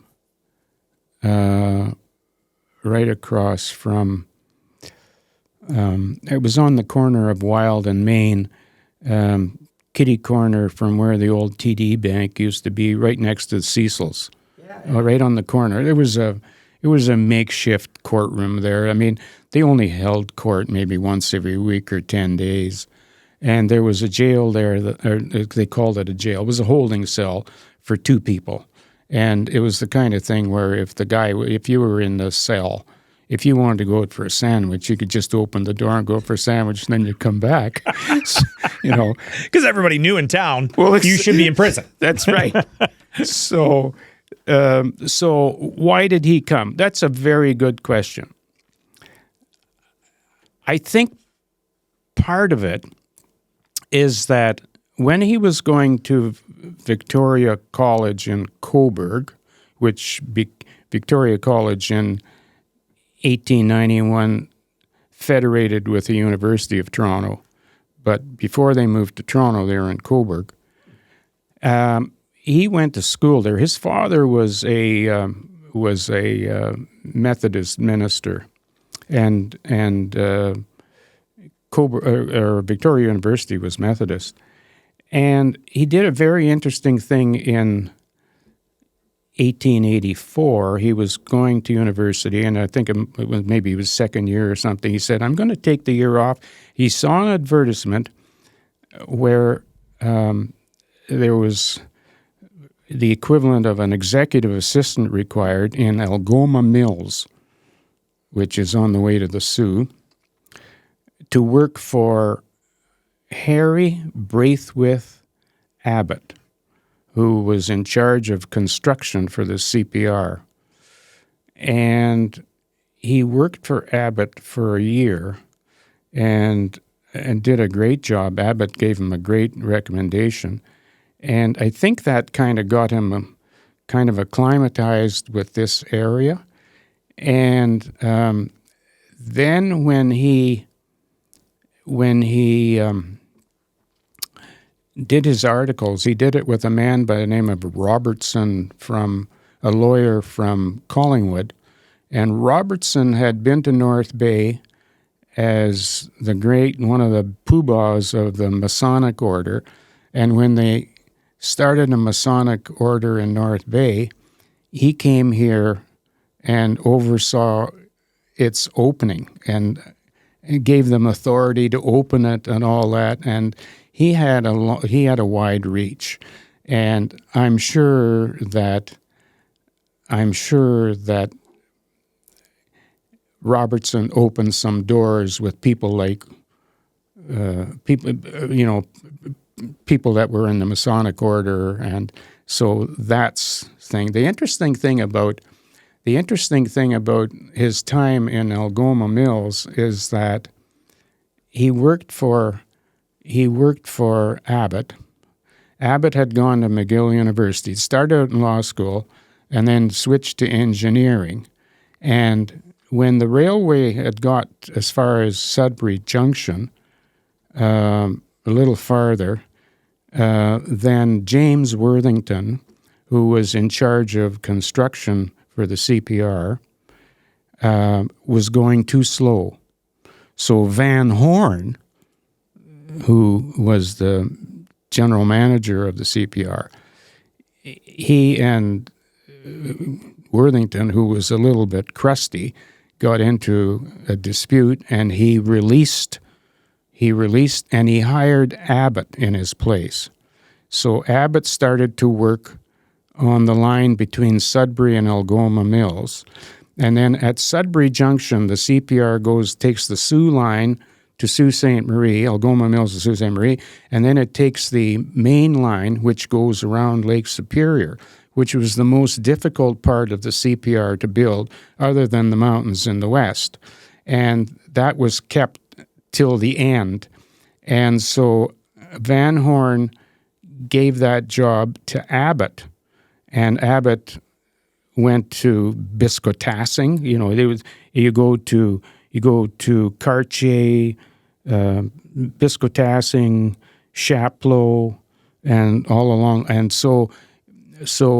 it was on the corner of Wild and Main, kitty corner from where the old TD Bank used to be, right next to Cecil's. Right on the corner. It was a makeshift courtroom there. I mean, they only held court maybe once every week or 10 days. And there was a jail there, they called it a jail. It was a holding cell for 2 people. And it was the kind of thing where if you were in the cell, if you wanted to go out for a sandwich, you could just open the door and go for a sandwich, and then you'd come back. Because everybody knew in town, you should be in prison. That's right. So why did he come? That's a very good question. I think part of it is that when he was going to Victoria College in Coburg, which Victoria College in 1891 federated with the University of Toronto, but before they moved to Toronto, they were in Coburg. He went to school there. His father was a Methodist minister, and Victoria University was Methodist. And he did a very interesting thing in 1884. He was going to university, and I think it was maybe his second year or something. He said, I'm going to take the year off. He saw an advertisement where there was the equivalent of an executive assistant required in Algoma Mills, which is on the way to the Sioux, to work for Harry Braithwaite Abbott, who was in charge of construction for the CPR. And he worked for Abbott for a year and did a great job. Abbott gave him a great recommendation. And I think that kind of got him kind of acclimatized with this area. And then when he did his articles, he did it with a man by the name of Robertson, a lawyer from Collingwood. And Robertson had been to North Bay as one of the poobahs of the Masonic order. And when they started a Masonic order in North Bay, he came here and oversaw its opening and gave them authority to open it and all that. And he had a wide reach. And I'm sure that Robertson opened some doors with people like people that were in the Masonic order, and so that's thing. The interesting thing about his time in Algoma Mills is that he worked for Abbott. Abbott had gone to McGill University, started out in law school, and then switched to engineering. And when the railway had got as far as Sudbury Junction, a little farther, then James Worthington, who was in charge of construction for the CPR, was going too slow. So Van Horn, who was the general manager of the CPR, he and Worthington, who was a little bit crusty, got into a dispute, and he released and he hired Abbott in his place. So Abbott started to work on the line between Sudbury and Algoma Mills. And then at Sudbury Junction, the CPR takes the Sault line to Sault Ste. Marie, Algoma Mills to Sault Ste. Marie, and then it takes the main line, which goes around Lake Superior, which was the most difficult part of the CPR to build, other than the mountains in the west. And that was kept till the end. And so Van Horn gave that job to Abbott, and Abbott went to Biscotassing. You go to Cartier, Biscotassing, Chapleau, and all along. And so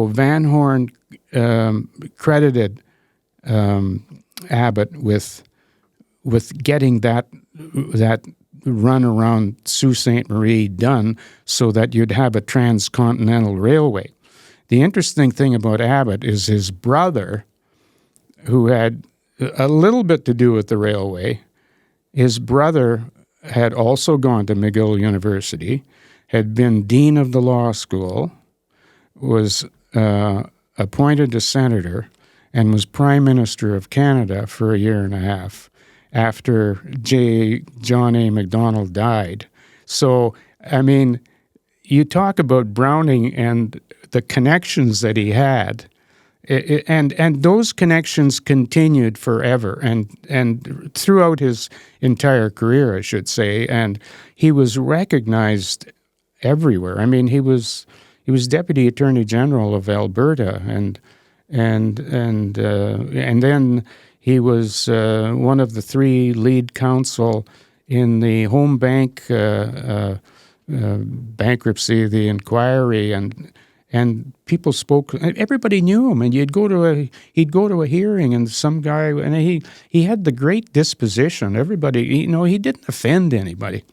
Van Horn credited Abbott with getting that run around Sault Ste. Marie done so that you'd have a transcontinental railway. The interesting thing about Abbott is his brother, who had a little bit to do with the railway, his brother had also gone to McGill University, had been dean of the law school, was appointed a senator, and was Prime Minister of Canada for a year and a half after John A. Macdonald died. So, I mean, you talk about Browning and the connections that he had, and those connections continued forever and throughout his entire career, I should say, and he was recognized everywhere. I mean, he was Deputy Attorney General of Alberta, and then he was one of the three lead counsel in the home bank bankruptcy, the inquiry, and people spoke. Everybody knew him, and he'd go to a hearing, and some guy, and he had the great disposition. Everybody, he didn't offend anybody.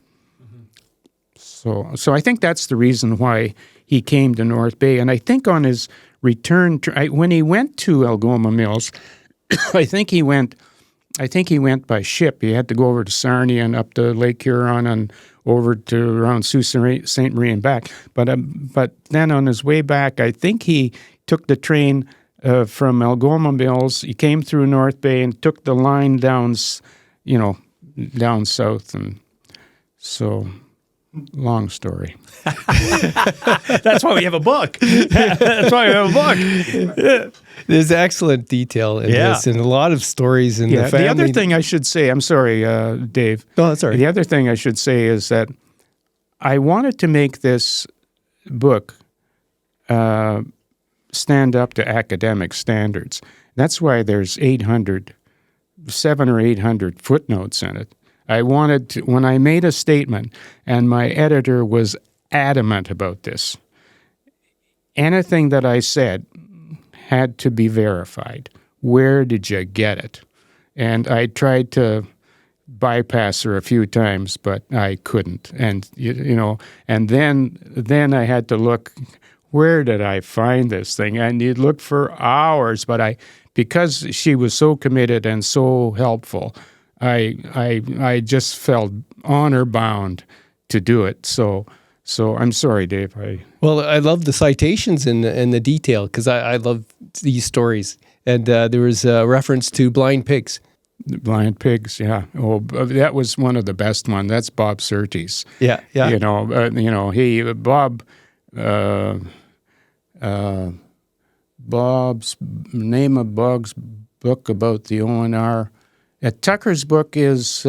Mm-hmm. So I think that's the reason why he came to North Bay, and I think on his return when he went to Algoma Mills, I think he went by ship. He had to go over to Sarnia and up to Lake Huron and over to around Sault Ste. Marie and back. But then on his way back, I think he took the train from Algoma Mills. He came through North Bay and took the line down south. And so, long story. That's why we have a book. There's excellent detail in this, and a lot of stories in the family. The other thing I should say, I'm sorry, Dave. No, that's all right. The other thing I should say is that I wanted to make this book stand up to academic standards. That's why there's 700 or 800 footnotes in it. I wanted to, when I made a statement, and my editor was adamant about this, anything that I said had to be verified. Where did you get it? And I tried to bypass her a few times, but I couldn't. And and then I had to look, where did I find this thing? And you'd look for hours, but because she was so committed and so helpful, I just felt honor bound to do it. So So I'm sorry, Dave. Well, I love the citations and the detail because I love these stories. And there was a reference to blind pigs. Blind pigs, yeah. Oh, that was one of the best ones. That's Bob Surtees. Yeah. Bob's name of Bob's book about the ONR. Tucker's book is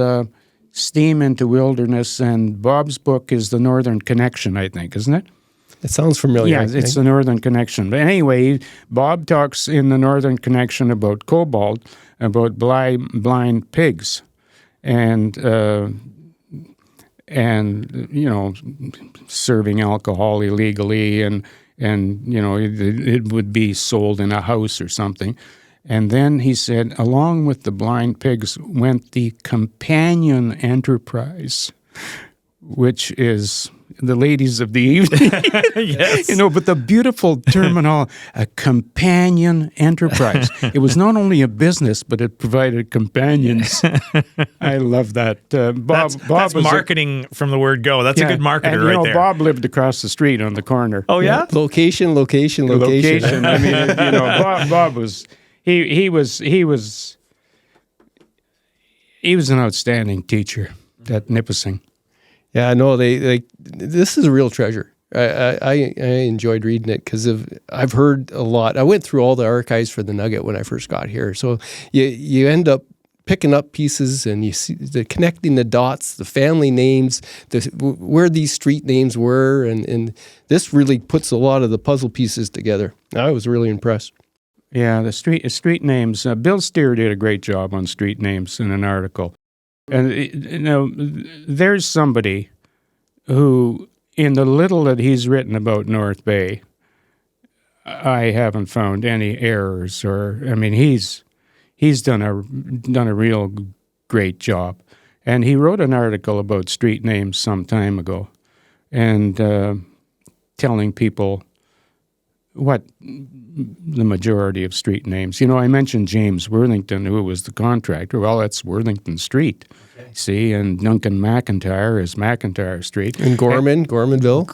Steam into Wilderness, and Bob's book is The Northern Connection, I think, isn't it? It sounds familiar. Yeah, it's The Northern Connection. But anyway, Bob talks in The Northern Connection about cobalt, about blind pigs, and serving alcohol illegally, and it would be sold in a house or something. And then he said, along with the blind pigs went the companion enterprise, which is the ladies of the evening. Yes. But the beautiful terminology, a companion enterprise. It was not only a business, but it provided companions. I love that. Bob that's was marketing from the word go. That's a good marketer right there. Bob lived across the street on the corner. Oh, yeah? Location. I mean, Bob was he was an outstanding teacher at Nipissing. Yeah, no, this is a real treasure. I enjoyed reading it because I've heard a lot. I went through all the archives for the Nugget when I first got here. So you end up picking up pieces and you see connecting the dots, the family names, where these street names were, and this really puts a lot of the puzzle pieces together. I was really impressed. Yeah, the street names. Bill Steer did a great job on street names in an article. And, there's somebody who, in the little that he's written about North Bay, I haven't found any errors he's done a real great job. And he wrote an article about street names some time ago and telling people what the majority of street names. I mentioned James Worthington, who was the contractor. Well, that's Worthington Street. Okay. See, and Duncan McIntyre is McIntyre Street. And Gormanville.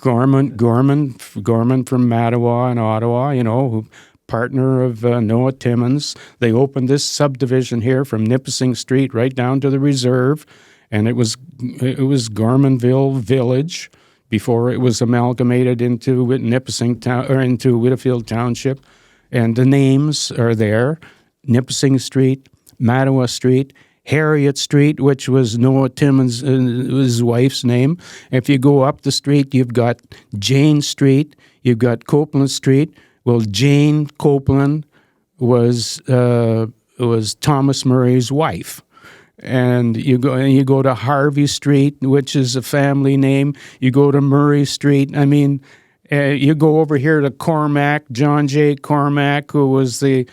Gorman from Mattawa and Ottawa, partner of Noah Timmins. They opened this subdivision here from Nipissing Street right down to the reserve, and it was Gormanville Village before it was amalgamated into Nipissing Town or into Whitfield Township, and the names are there: Nipissing Street, Mattawa Street, Harriet Street, which was Noah Timmins' his wife's name. If you go up the street, you've got Jane Street, you've got Copeland Street. Well, Jane Copeland was Thomas Murray's wife. And you go to Harvey Street, which is a family name. You go to Murray Street. I mean, you go over here to Cormac, John J. Cormac, who was the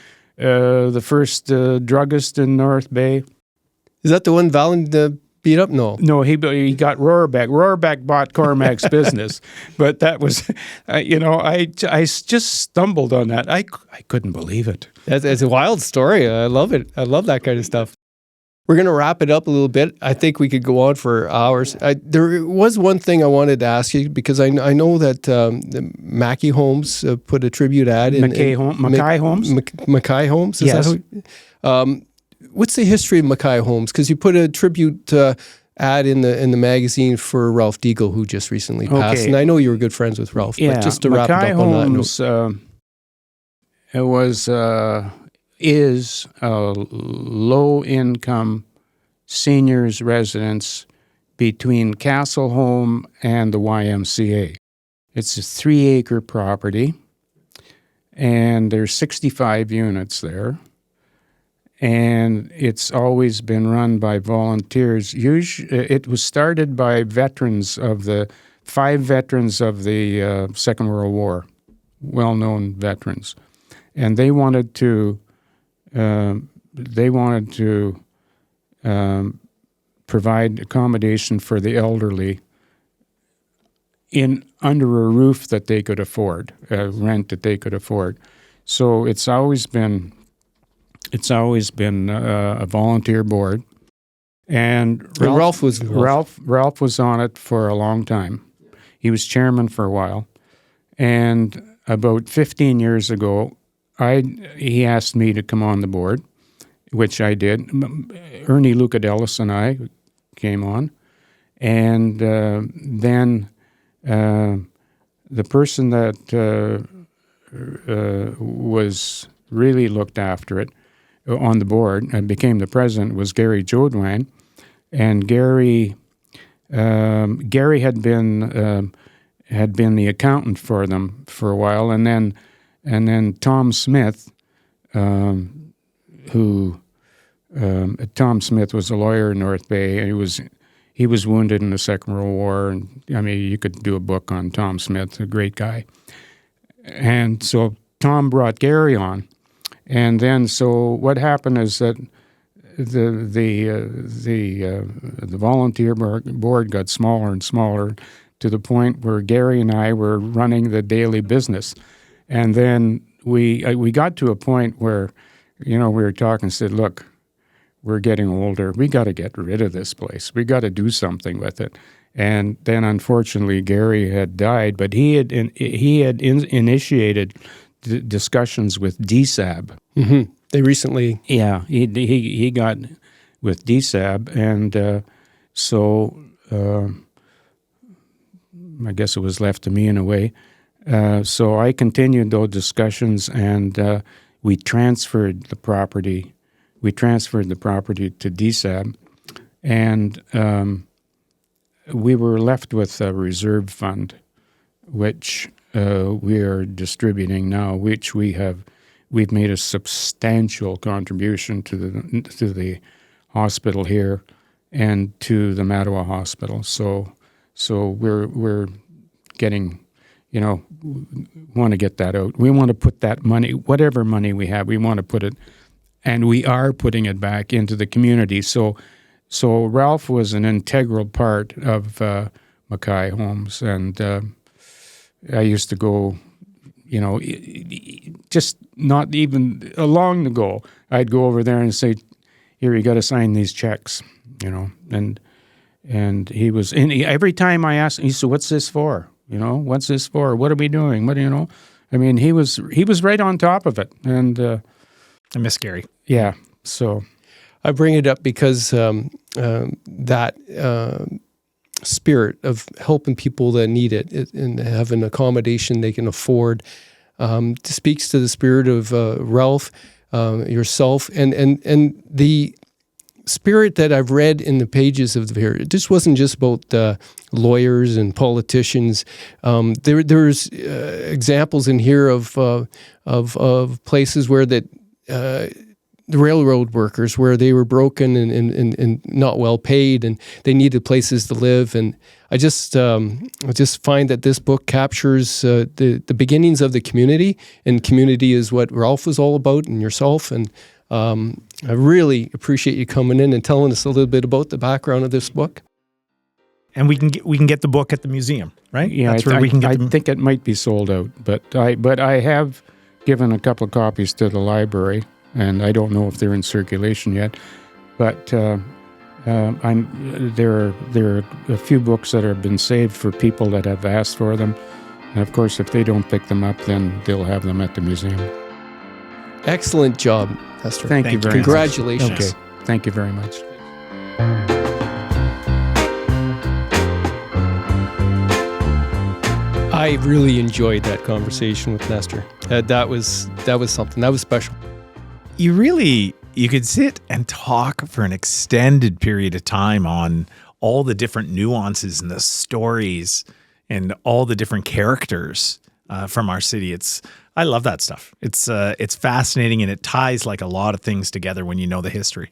first druggist in North Bay. Is that the one Valen beat up? No, he got Rohrbach. Rohrbach bought Cormac's business, but that was, I just stumbled on that. I couldn't believe it. It's a wild story. I love it. I love that kind of stuff. We're going to wrap it up a little bit. I think we could go on for hours. There was one thing I wanted to ask you, because I know that the Mackay Homes put a tribute ad in Mackay Homes. Mackay Homes. Is yes. That what's the history of Mackay Homes? Because you put a tribute ad in the magazine for Ralph Deagle, who just recently passed, okay. And I know you were good friends with Ralph. Yeah, but just to wrap Mackay it up on Homes, that note. It was. Is a low-income seniors' residence between Castle Home and the YMCA. It's a 3-acre property, and there's 65 units there, and it's always been run by volunteers. It was started by veterans of the 5 veterans of the Second World War, well-known veterans, and they wanted to provide accommodation for the elderly under a roof that they could afford, rent that they could afford. So it's always been a volunteer board, and Ralph was on it for a long time. He was chairman for a while. And about 15 years ago, he asked me to come on the board, which I did. Ernie Lucadellis and I came on. And then the person that was really looked after it on the board and became the president was Gary Jodwine. And Gary had been the accountant for them for a while, and then Tom Smith, Tom Smith was a lawyer in North Bay, and he was wounded in the Second World War, and I mean you could do a book on Tom Smith, a great guy. And so Tom brought Gary on, and then so what happened is that the volunteer board got smaller and smaller to the point where Gary and I were running the daily business. And then we got to a point where, we were talking and said, look, we're getting older. We got to get rid of this place. We got to do something with it. And then unfortunately Gary had died, but he had initiated discussions with DSAB. Mm-hmm. They recently... Yeah, he got with DSAB, and so I guess it was left to me in a way. So I continued those discussions, and we transferred the property. We transferred the property to DSAB, and we were left with a reserve fund, which we are distributing now, which we've made a substantial contribution to the hospital here and to the Mattawa Hospital. So we're getting, want to get that out. We want to put that money, whatever money we have, we want to put it, and we are putting it back into the community. So Ralph was an integral part of Mackay Homes, and I used to go, just not even long ago, I'd go over there and say, here, you got to sign these checks, and he was, and every time I asked, he said, what's this for? What's this for? What are we doing? I mean, he was right on top of it. And I miss Gary. Yeah. So I bring it up because that spirit of helping people that need it and have an accommodation they can afford speaks to the spirit of Ralph, yourself, and the spirit that I've read in the pages of the here. It just wasn't just about lawyers and politicians. There's examples in here of places where the railroad workers, where they were broken and not well paid, and they needed places to live. And I just find that this book captures the beginnings of the community, and community is what Ralph was all about, and yourself. And I really appreciate you coming in and telling us a little bit about the background of this book. And we can get the book at the museum, right? Yeah, I think it might be sold out, but I have given a couple of copies to the library. And I don't know if they're in circulation yet, but there are a few books that have been saved for people that have asked for them. And of course, if they don't pick them up, then they'll have them at the museum. Excellent job, Nestor. Thank you very much. Congratulations. Okay, thank you very much. I really enjoyed that conversation with Nestor. That was something. That was special. You could sit and talk for an extended period of time on all the different nuances and the stories and all the different characters from our city. I love that stuff. It's fascinating, and it ties like a lot of things together when you know the history.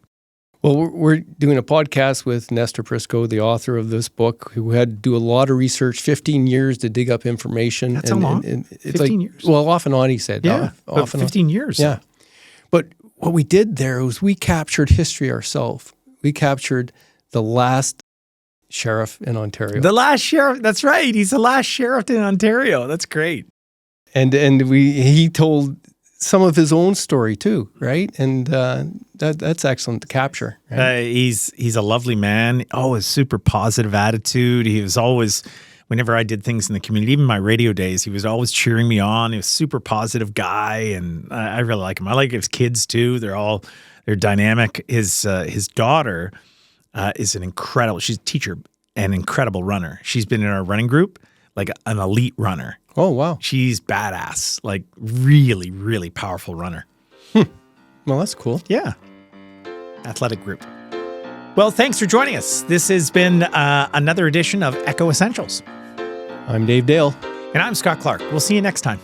Well, we're doing a podcast with Nestor Prisco, the author of this book, who had to do a lot of research, 15 years to dig up information. That's a long. And it's 15 years. Well, off and on, he said. Yeah, off 15 years. Yeah. But what we did there was we captured history ourselves. We captured the last sheriff in Ontario. The last sheriff. That's right. He's the last sheriff in Ontario. That's great. And he told some of his own story too, right? And that's excellent to capture. Right? He's a lovely man. Always super positive attitude. He was always, whenever I did things in the community, even my radio days, he was always cheering me on. He was a super positive guy, and I really like him. I like his kids too. They're dynamic. His daughter is she's a teacher, an incredible runner. She's been in our running group, like an elite runner. Oh, wow. She's badass, like really, really powerful runner. Well, that's cool. Yeah. Athletic group. Well, thanks for joining us. This has been another edition of Echo Essentials. I'm Dave Dale. And I'm Scott Clark. We'll see you next time.